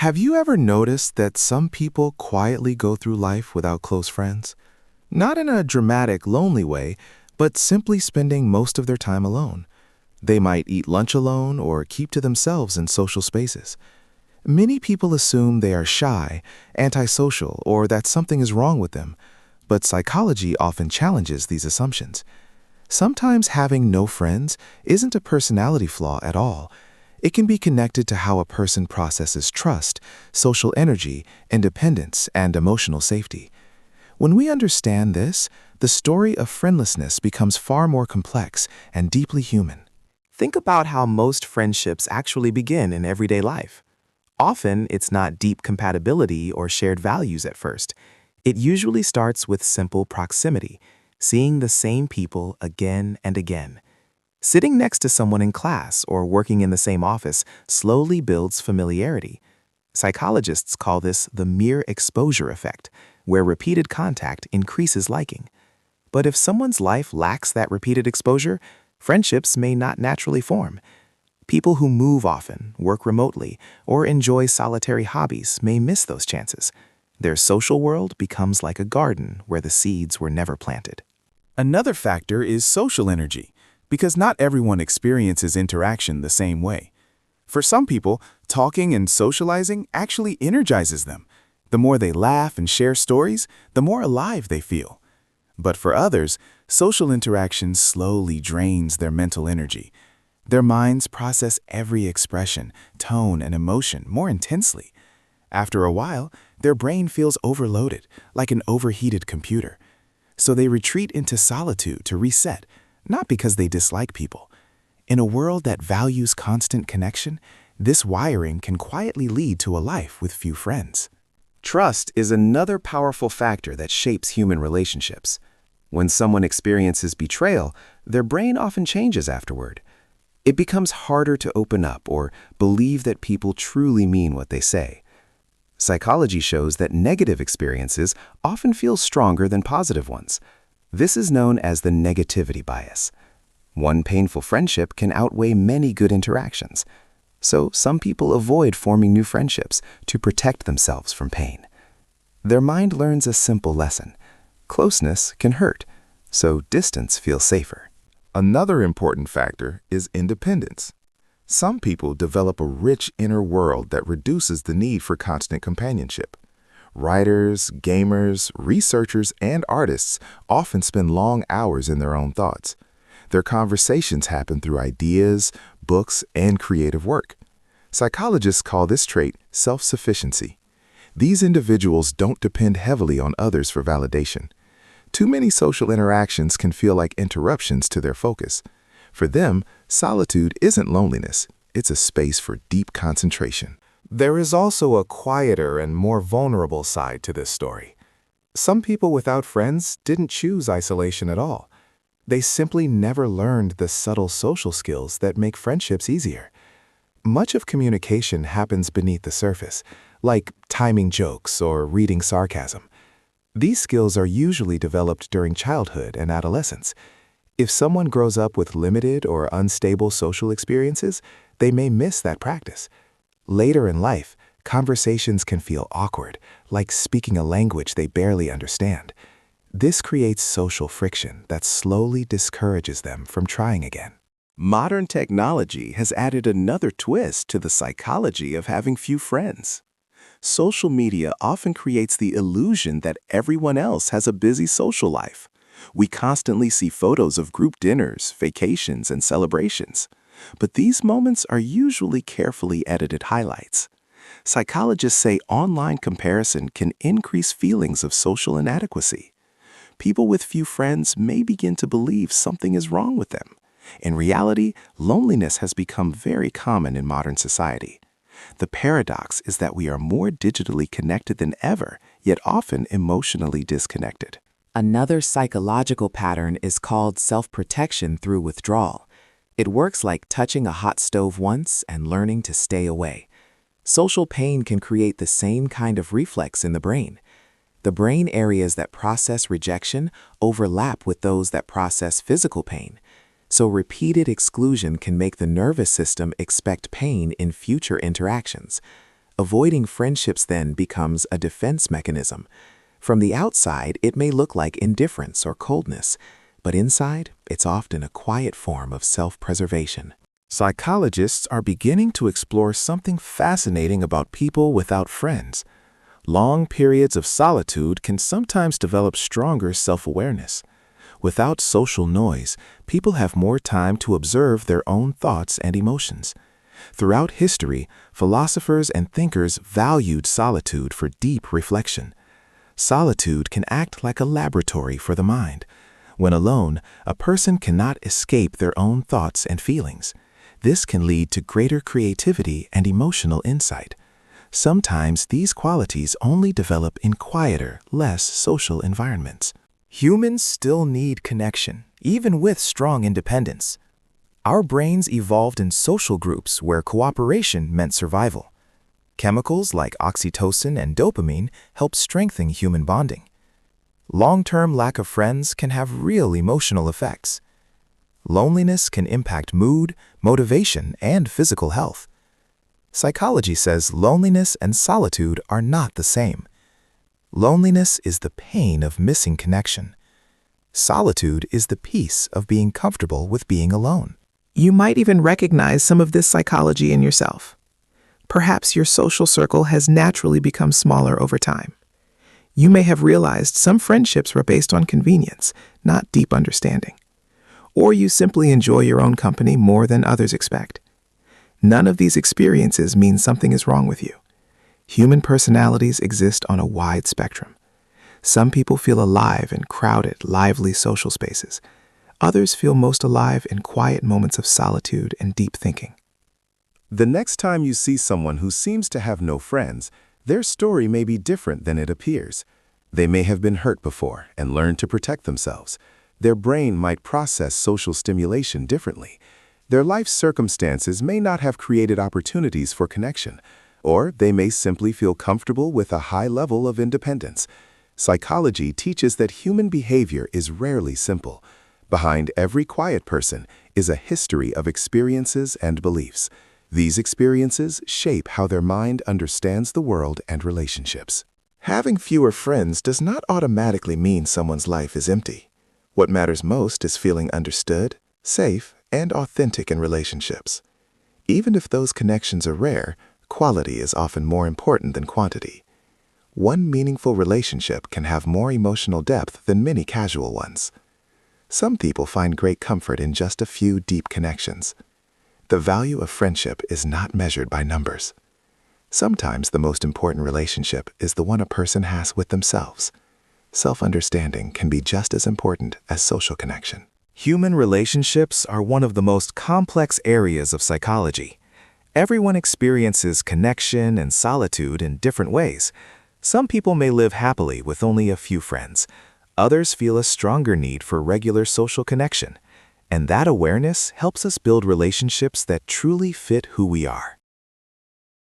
Have you ever noticed that some people quietly go through life without close friends? Not in a dramatic, lonely way, but simply spending most of their time alone. They might eat lunch alone or keep to themselves in social spaces. Many people assume they are shy, antisocial, or that something is wrong with them, but psychology often challenges these assumptions. Sometimes having no friends isn't a personality flaw at all. It can be connected to how a person processes trust, social energy, independence, and emotional safety. When we understand this, the story of friendlessness becomes far more complex and deeply human. Think about how most friendships actually begin in everyday life. Often, it's not deep compatibility or shared values at first. It usually starts with simple proximity, seeing the same people again and again. Sitting next to someone in class or working in the same office slowly builds familiarity. Psychologists call this the mere exposure effect, where repeated contact increases liking. But if someone's life lacks that repeated exposure, friendships may not naturally form. People who move often, work remotely, or enjoy solitary hobbies may miss those chances. Their social world becomes like a garden where the seeds were never planted. Another factor is social energy, because not everyone experiences interaction the same way. For some people, talking and socializing actually energizes them. The more they laugh and share stories, the more alive they feel. But for others, social interaction slowly drains their mental energy. Their minds process every expression, tone, and emotion more intensely. After a while, their brain feels overloaded, like an overheated computer. So they retreat into solitude to reset, not because they dislike people. In a world that values constant connection, this wiring can quietly lead to a life with few friends. Trust is another powerful factor that shapes human relationships. When someone experiences betrayal, their brain often changes afterward. It becomes harder to open up or believe that people truly mean what they say. Psychology shows that negative experiences often feel stronger than positive ones. This is known as the negativity bias. One painful friendship can outweigh many good interactions. So some people avoid forming new friendships to protect themselves from pain. Their mind learns a simple lesson. Closeness can hurt, so distance feels safer. Another important factor is independence. Some people develop a rich inner world that reduces the need for constant companionship. Writers, gamers, researchers, and artists often spend long hours in their own thoughts. Their conversations happen through ideas, books, and creative work. Psychologists call this trait self-sufficiency. These individuals don't depend heavily on others for validation. Too many social interactions can feel like interruptions to their focus. For them, solitude isn't loneliness, it's a space for deep concentration. There is also a quieter and more vulnerable side to this story. Some people without friends didn't choose isolation at all. They simply never learned the subtle social skills that make friendships easier. Much of communication happens beneath the surface, like timing jokes or reading sarcasm. These skills are usually developed during childhood and adolescence. If someone grows up with limited or unstable social experiences, they may miss that practice. Later in life, conversations can feel awkward, like speaking a language they barely understand. This creates social friction that slowly discourages them from trying again. Modern technology has added another twist to the psychology of having few friends. Social media often creates the illusion that everyone else has a busy social life. We constantly see photos of group dinners, vacations, and celebrations. But these moments are usually carefully edited highlights. Psychologists say online comparison can increase feelings of social inadequacy. People with few friends may begin to believe something is wrong with them. In reality, loneliness has become very common in modern society. The paradox is that we are more digitally connected than ever, yet often emotionally disconnected. Another psychological pattern is called self-protection through withdrawal. It works like touching a hot stove once and learning to stay away. Social pain can create the same kind of reflex in the brain. The brain areas that process rejection overlap with those that process physical pain. So repeated exclusion can make the nervous system expect pain in future interactions. Avoiding friendships then becomes a defense mechanism. From the outside, it may look like indifference or coldness, but inside, it's often a quiet form of self-preservation. Psychologists are beginning to explore something fascinating about people without friends. Long periods of solitude can sometimes develop stronger self-awareness. Without social noise, people have more time to observe their own thoughts and emotions. Throughout history, philosophers and thinkers valued solitude for deep reflection. Solitude can act like a laboratory for the mind. When alone, a person cannot escape their own thoughts and feelings. This can lead to greater creativity and emotional insight. Sometimes these qualities only develop in quieter, less social environments. Humans still need connection, even with strong independence. Our brains evolved in social groups where cooperation meant survival. Chemicals like oxytocin and dopamine help strengthen human bonding. Long-term lack of friends can have real emotional effects. Loneliness can impact mood, motivation, and physical health. Psychology says loneliness and solitude are not the same. Loneliness is the pain of missing connection. Solitude is the peace of being comfortable with being alone. You might even recognize some of this psychology in yourself. Perhaps your social circle has naturally become smaller over time. You may have realized some friendships were based on convenience, not deep understanding. Or you simply enjoy your own company more than others expect. None of these experiences mean something is wrong with you. Human personalities exist on a wide spectrum. Some people feel alive in crowded, lively social spaces. Others feel most alive in quiet moments of solitude and deep thinking. The next time you see someone who seems to have no friends, their story may be different than it appears. They may have been hurt before and learned to protect themselves. Their brain might process social stimulation differently. Their life circumstances may not have created opportunities for connection, or they may simply feel comfortable with a high level of independence. Psychology teaches that human behavior is rarely simple. Behind every quiet person is a history of experiences and beliefs. These experiences shape how their mind understands the world and relationships. Having fewer friends does not automatically mean someone's life is empty. What matters most is feeling understood, safe, and authentic in relationships. Even if those connections are rare, quality is often more important than quantity. One meaningful relationship can have more emotional depth than many casual ones. Some people find great comfort in just a few deep connections. The value of friendship is not measured by numbers. Sometimes the most important relationship is the one a person has with themselves. Self-understanding can be just as important as social connection. Human relationships are one of the most complex areas of psychology. Everyone experiences connection and solitude in different ways. Some people may live happily with only a few friends. Others feel a stronger need for regular social connection. And that awareness helps us build relationships that truly fit who we are.